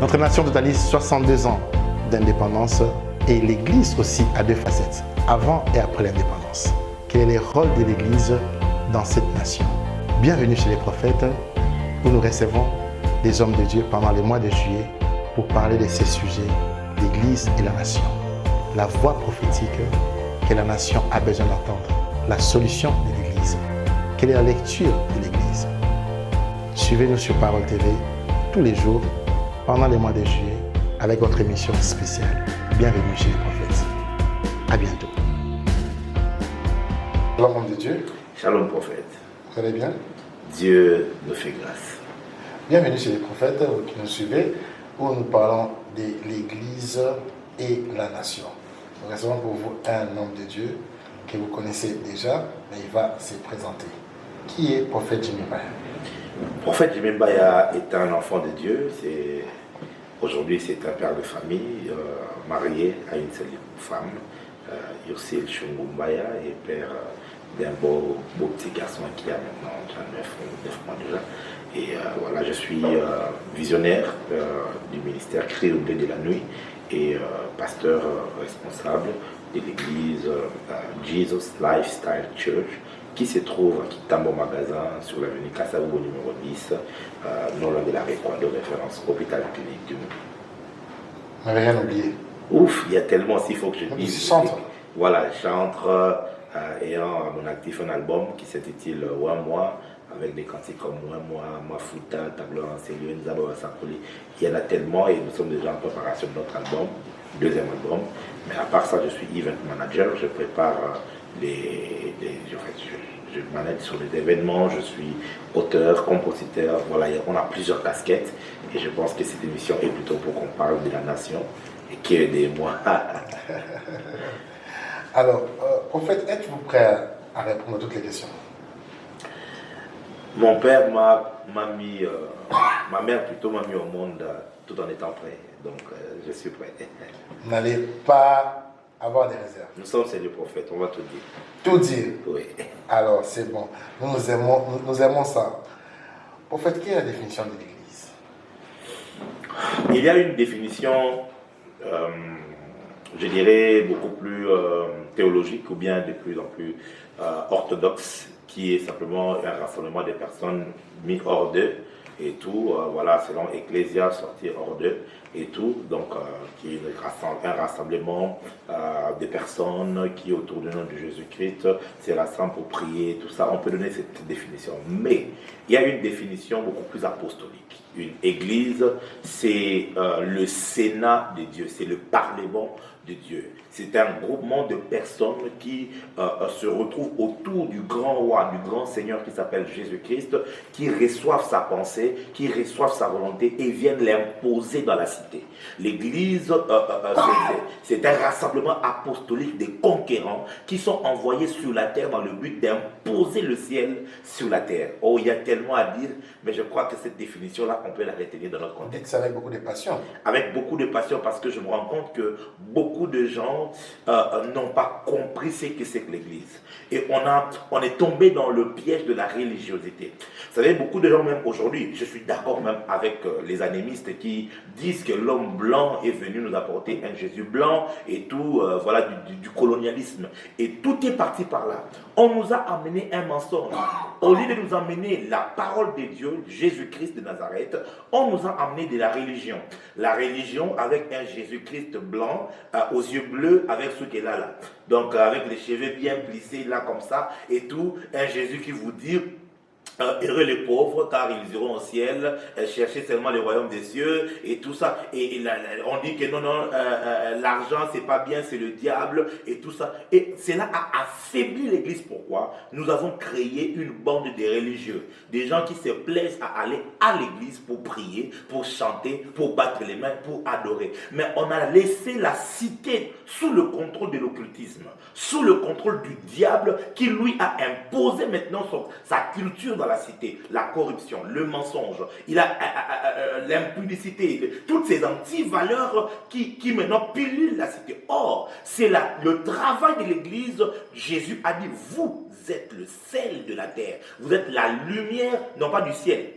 Notre nation totalise 62 ans d'indépendance et l'Église aussi a deux facettes, avant et après l'indépendance. Quel est le rôle de l'Église dans cette nation? Bienvenue chez les prophètes, où nous recevons des hommes de Dieu pendant les mois de juillet pour parler de ces sujets, l'Église et la nation. La voix prophétique que la nation a besoin d'entendre, la solution de l'Église. Quelle est la lecture de l'Église? Suivez-nous sur Parole TV tous les jours pendant les mois de juillet avec votre émission spéciale. Bienvenue chez les prophètes. À bientôt. Shalom homme de Dieu. Shalom prophète. Vous allez bien? Dieu nous fait grâce. Bienvenue chez les prophètes qui nous suivez, où nous parlons de l'Église et la nation. Nous recevons pour vous un homme de Dieu que vous connaissez déjà, mais il va se présenter. Qui est prophète Jimmy Mbaya? Prophète Jimmy Mbaya est un enfant de Dieu. Aujourd'hui, c'est un père de famille, marié à une seule femme, Yursil Chungu Mbaya, et père d'un beau petit garçon qui a maintenant 9 mois déjà. Et voilà, je suis visionnaire du ministère Cri au blé de la nuit et pasteur responsable de l'église Jesus Lifestyle Church qui se trouve à Kitambo Magasin sur l'avenue Kasavubu numéro 10, non loin de la Récoin de référence hôpital clinique du Monde. Vous n'avez rien oublié. Ouf, il y a tellement s'il faut que je dise. Chantre. Voilà, je chante ayant à mon actif un album qui s'intitule Wa Moi, avec des cantiques comme Moi, Mafuta, Tableau Enseigneur, Nzaba Sakoli. Il y en a tellement et nous sommes déjà en préparation de notre album, deuxième album. Mais à part ça, je suis event manager, je prépare je manage sur les événements, je suis auteur, compositeur, voilà, on a plusieurs casquettes et je pense que cette émission est plutôt pour qu'on parle de la nation et qui aidez-moi. Alors, prophète, êtes-vous prêt à répondre à toutes les questions? Mon père m'a mis, ma mère plutôt m'a mis au monde tout en étant prêt, donc je suis prêt. Vous n'allez pas avoir des réserves. Nous sommes chez les prophètes, on va tout dire. Tout dire? Oui. Alors, c'est bon. Nous aimons ça. Prophète, quelle est la définition de l'Église? Il y a une définition, je dirais, beaucoup plus théologique ou bien de plus en plus orthodoxe, qui est simplement un rassemblement des personnes mis hors d'eux et tout, voilà, selon Ecclésia, sorti hors d'eux et tout, donc qui est un rassemblement des personnes qui, autour du nom de Jésus-Christ, se rassemblent pour prier, tout ça. On peut donner cette définition, mais il y a une définition beaucoup plus apostolique. Une église, c'est le Sénat de Dieu, c'est le Parlement de Dieu. C'est un groupement de personnes qui se retrouvent autour du grand roi, du grand Seigneur qui s'appelle Jésus-Christ, qui reçoivent sa pensée, qui reçoivent sa volonté et viennent l'imposer dans la cité. L'église, c'est un rassemblement apostolique des conquérants qui sont envoyés sur la terre dans le but d'imposer le ciel sur la terre. Oh, il y a tellement à dire, mais je crois que cette définition-là, on peut la retenir dans notre contexte. C'est avec beaucoup de passion. Avec beaucoup de passion, parce que je me rends compte que beaucoup de gens n'ont pas compris ce que c'est que l'Église. Et on est tombé dans le piège de la religiosité. Vous savez, beaucoup de gens, même aujourd'hui, je suis d'accord même avec les animistes qui disent que l'homme blanc est venu nous apporter un Jésus blanc et tout, voilà, du colonialisme. Et tout est parti par là. On nous a amené un mensonge. Au lieu de nous amener la parole de Dieu, Jésus-Christ de Nazareth, on nous a amené de la religion. La religion avec un Jésus-Christ blanc, aux yeux bleus, avec ce qu'elle a là. Donc avec les cheveux bien plissés là comme ça et tout, un Jésus qui vous dit heureux les pauvres car ils iront au ciel, chercher seulement le royaume des cieux et tout ça. Et on dit que non, l'argent c'est pas bien, c'est le diable et tout ça. Et cela a affaibli l'église. Pourquoi? Nous avons créé une bande de religieux, des gens qui se plaisent à aller à l'église pour prier, pour chanter, pour battre les mains, pour adorer. Mais on a laissé la cité sous le contrôle de l'occultisme, sous le contrôle du diable qui lui a imposé maintenant sa culture dans la cité, la corruption, le mensonge, il a l'impudicité, toutes ces anti-valeurs qui maintenant pilulent la cité. Or, c'est le travail de l'église. Jésus a dit, vous êtes le sel de la terre, vous êtes la lumière, non pas du ciel,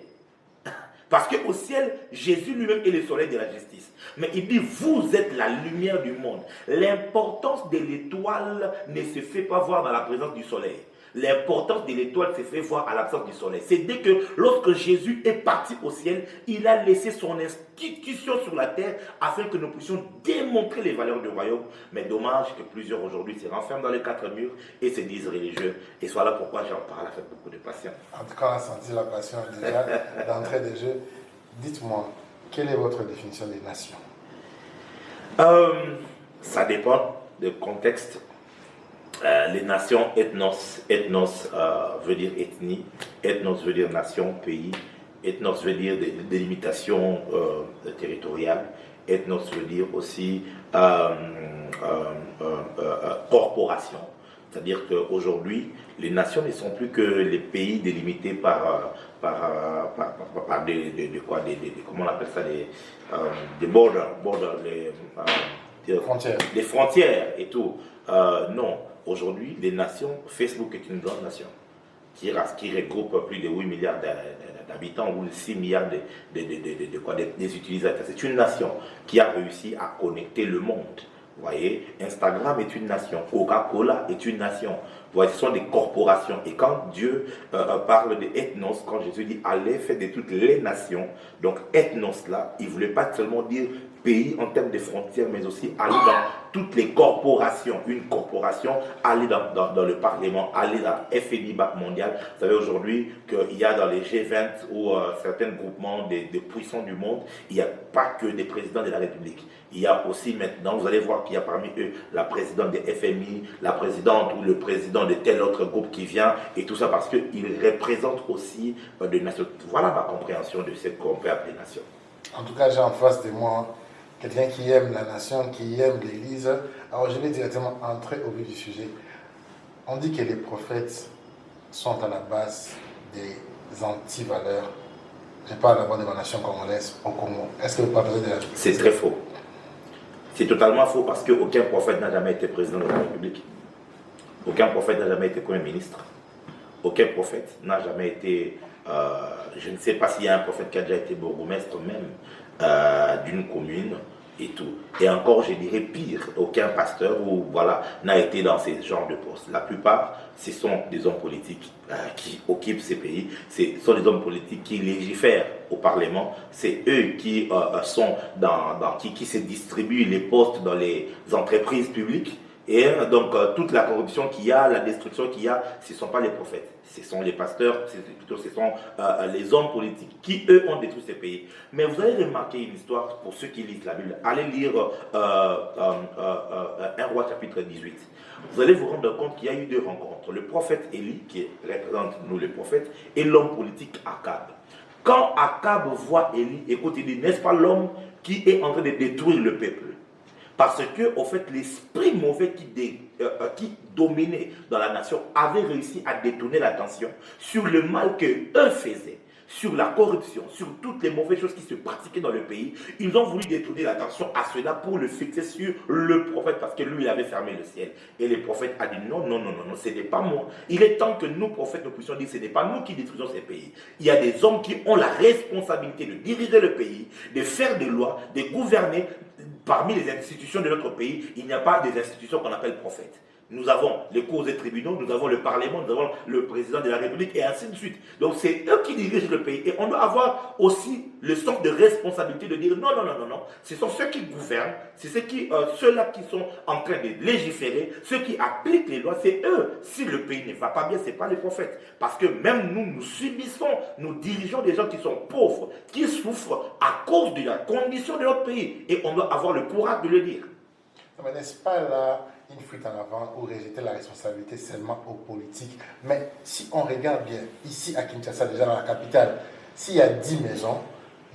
Parce qu'au ciel, Jésus lui-même est le soleil de la justice. Mais il dit, vous êtes la lumière du monde. L'importance de l'étoile ne se fait pas voir dans la présence du soleil. L'importance de l'étoile se fait voir à l'absence du soleil. C'est dès que lorsque Jésus est parti au ciel, il a laissé son institution sur la terre afin que nous puissions démontrer les valeurs du royaume. Mais dommage que plusieurs aujourd'hui se renferment dans les quatre murs et se disent religieux. Et voilà pourquoi j'en parle avec beaucoup de patience. En tout cas, on a senti la passion déjà d'entrée des jeux. Dites-moi, quelle est votre définition des nations? Ça dépend du contexte. Les nations, ethnos veut dire ethnie, ethnos veut dire nation, pays, ethnos veut dire délimitation territoriale, ethnos veut dire aussi corporation. C'est-à-dire qu'aujourd'hui, les nations ne sont plus que les pays délimités par comment on appelle ça, des borders, les frontières et tout. Non. Aujourd'hui, les nations, Facebook est une grande nation qui regroupe plus de 8 milliards d'habitants ou 6 milliards des utilisateurs. C'est une nation qui a réussi à connecter le monde. Vous voyez, Instagram est une nation, Coca-Cola est une nation. Vous voyez, ce sont des corporations. Et quand Dieu parle de ethnos, quand Jésus dit allez faire de toutes les nations, donc ethnos là, il ne voulait pas seulement dire pays en termes de frontières, mais aussi aller dans toutes les corporations. Une corporation, aller dans le Parlement, aller dans FMI, Banque mondiale. Vous savez aujourd'hui qu'il y a dans les G20 ou certains groupements des puissants du monde, il n'y a pas que des présidents de la République. Il y a aussi maintenant, vous allez voir qu'il y a parmi eux la présidente des FMI, la présidente ou le président de tel autre groupe qui vient, et tout ça parce qu'ils représentent aussi des nations. Voilà ma compréhension de ce qu'on peut appeler nation. En tout cas, j'ai en face de moi quelqu'un qui aime la nation, qui aime l'Église. Alors je vais directement entrer au vif du sujet. On dit que les prophètes sont à la base des anti-valeurs. Je parle d'abord de la nation congolaise au Congo. Est-ce que vous partagez de la vérité? C'est très faux. C'est totalement faux parce qu'aucun prophète n'a jamais été président de la République. Aucun prophète n'a jamais été premier ministre. Aucun prophète n'a jamais été... je ne sais pas s'il y a un prophète qui a déjà été bourgmestre même d'une commune et tout. Et encore, je dirais pire, aucun pasteur n'a été dans ces genres de postes. La plupart, ce sont des hommes politiques qui occupent ces pays. Ce sont des hommes politiques qui légifèrent au Parlement. C'est eux qui qui se distribuent les postes dans les entreprises publiques. Et donc, toute la corruption qu'il y a, la destruction qu'il y a, ce ne sont pas les prophètes. Ce sont les pasteurs, ce sont les hommes politiques qui, eux, ont détruit ces pays. Mais vous allez remarquer une histoire, pour ceux qui lisent la Bible, allez lire 1 Roi chapitre 18. Vous allez vous rendre compte qu'il y a eu deux rencontres. Le prophète Élie, qui représente nous les prophètes, et l'homme politique Akab. Quand Akab voit Élie, écoute, il dit, n'est-ce pas l'homme qui est en train de détruire le peuple? Parce que, au fait, l'esprit mauvais qui dominait dans la nation avait réussi à détourner l'attention sur le mal qu'eux faisaient, sur la corruption, sur toutes les mauvaises choses qui se pratiquaient dans le pays. Ils ont voulu détourner l'attention à cela pour le fixer sur le prophète, parce que lui, il avait fermé le ciel. Et le prophète a dit non, ce n'est pas moi. Il est temps que nous, prophètes, nous puissions dire ce n'est pas nous qui détruisons ces pays. Il y a des hommes qui ont la responsabilité de diriger le pays, de faire des lois, de gouverner. Parmi les institutions de notre pays, il n'y a pas des institutions qu'on appelle prophètes. Nous avons les cours et tribunaux, nous avons le Parlement, nous avons le président de la République et ainsi de suite. Donc c'est eux qui dirigent le pays. Et on doit avoir aussi le sens de responsabilité de dire non. Ce sont ceux qui gouvernent, c'est ceux-là qui sont en train de légiférer, ceux qui appliquent les lois, c'est eux. Si le pays ne va pas bien, ce n'est pas les prophètes. Parce que même nous subissons, nous dirigeons des gens qui sont pauvres, qui souffrent à cause de la condition de notre pays. Et on doit avoir le courage de le dire. Mais n'est-ce pas là une fuite en avant ou rejeter la responsabilité seulement aux politiques? Mais si on regarde bien, ici à Kinshasa, déjà dans la capitale, s'il y a 10 maisons,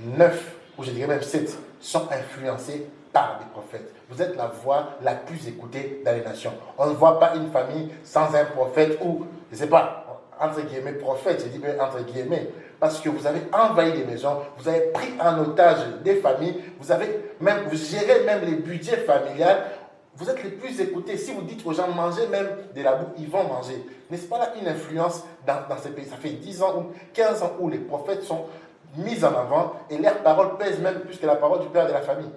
9, ou je dirais même 7, sont influencées par des prophètes. Vous êtes la voix la plus écoutée dans les nations. On ne voit pas une famille sans un prophète ou, je ne sais pas, entre guillemets, prophète, je dis bien entre guillemets, parce que vous avez envahi des maisons, vous avez pris en otage des familles, vous gérez même les budgets familiales. Vous êtes les plus écoutés. Si vous dites aux gens mangez même de la boue, ils vont manger. N'est-ce pas là une influence dans ces pays? Ça fait 10 ans ou 15 ans où les prophètes sont mises en avant et leurs paroles pèsent même plus que la parole du père de la famille.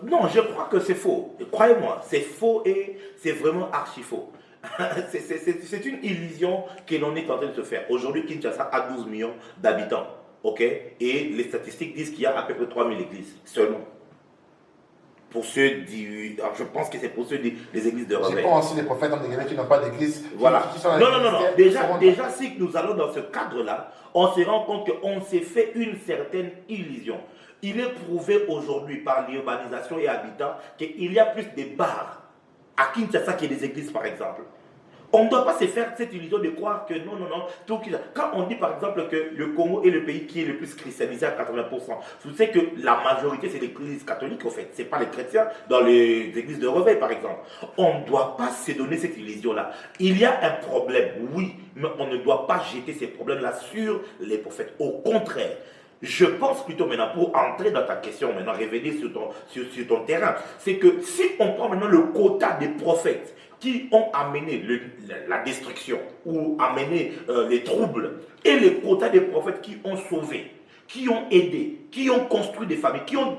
Non, je crois que c'est faux. Croyez-moi, c'est faux et c'est vraiment archi faux. C'est une illusion que l'on est en train de se faire. Aujourd'hui, Kinshasa a 12 millions d'habitants. Ok. Et les statistiques disent qu'il y a à peu près 3000 églises seulement. Pour ceux je pense que c'est pour ceux des églises de réveil. Je pense aussi les prophètes ont des qui n'ont pas d'église. Voilà. Non. Déjà, si nous allons dans ce cadre-là, on se rend compte qu'on s'est fait une certaine illusion. Il est prouvé aujourd'hui par l'urbanisation et habitants qu'il y a plus de bars à Kinshasa qu'il y a des églises, par exemple. On ne doit pas se faire cette illusion de croire que non. Quand on dit par exemple que le Congo est le pays qui est le plus christianisé à 80%, vous savez que la majorité c'est l'église catholique en fait, ce n'est pas les chrétiens dans les églises de réveil par exemple. On ne doit pas se donner cette illusion-là. Il y a un problème, oui, mais on ne doit pas jeter ces problèmes-là sur les prophètes. Au contraire, je pense plutôt maintenant, pour entrer dans ta question, maintenant revenir sur ton terrain, c'est que si on prend maintenant le quota des prophètes, qui ont amené la destruction ou amené les troubles, et les quotas des prophètes qui ont sauvé, qui ont aidé, qui ont construit des familles, qui ont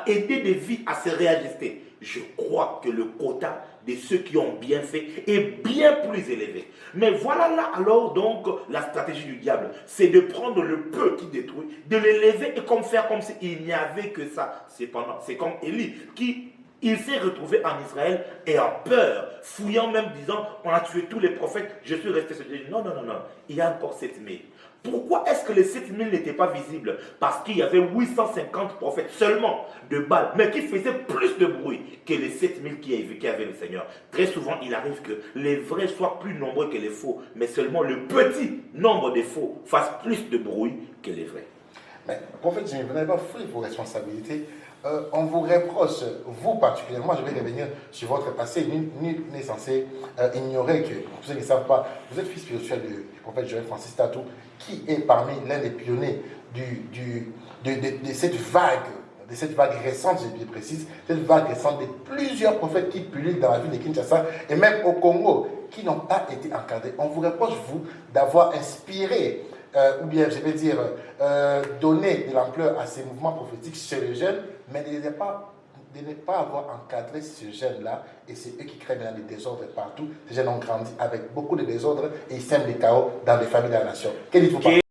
aidé des vies à se réajuster. Je crois que le quota de ceux qui ont bien fait est bien plus élevé. Mais voilà là alors donc la stratégie du diable, c'est de prendre le peu qui détruit, de l'élever et faire comme s'il n'y avait que ça. C'est comme Élie qui... Il s'est retrouvé en Israël et en peur, fouillant même, disant, on a tué tous les prophètes, je suis resté seul. Non, il y a encore 7000. Pourquoi est-ce que les 7000 n'étaient pas visibles? Parce qu'il y avait 850 prophètes seulement de Baal, mais qui faisaient plus de bruit que les 7000 qui avaient le Seigneur. Très souvent, il arrive que les vrais soient plus nombreux que les faux, mais seulement le petit nombre des faux fasse plus de bruit que les vrais. Mais prophète, vous n'avez pas pris vos responsabilités. On vous reproche, vous particulièrement, je vais revenir sur votre passé, nul n'est censé ignorer que, pour ceux qui ne savent pas, vous êtes fils spirituel du prophète Joël Francis Tatou, qui est parmi l'un des pionniers de cette vague récente, j'ai bien précise, cette vague récente de plusieurs prophètes qui pullulent dans la ville de Kinshasa et même au Congo, qui n'ont pas été encadrés. On vous reproche, vous, d'avoir inspiré, ou bien, je vais dire, donner de l'ampleur à ces mouvements prophétiques chez les jeunes, mais de ne pas avoir encadré ces jeunes-là, et c'est eux qui créent maintenant des désordres partout. Ces jeunes ont grandi avec beaucoup de désordres et ils sèment des chaos dans les familles de la nation. Que dites-vous?